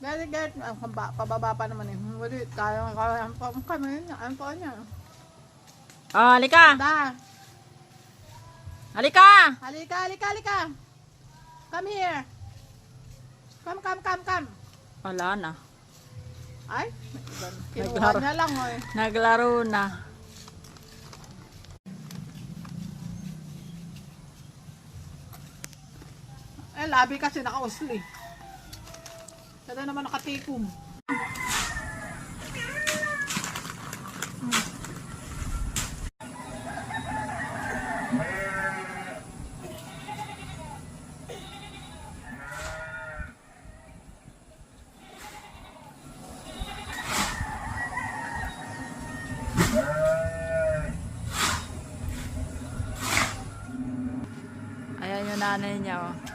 Galit, galit. Pababa pa naman eh. Wali, kaya kami yun. Ano po niya? Oh, halika. Da. Halika. Halika, halika, halika. Come here. Come. Wala na. Ay, kinuha Naglaro. niya lang eh. Naglaro na. Eh, labi kasi naka-usli. Sada naman nakatikom. Ayan yung nanay niya, oh.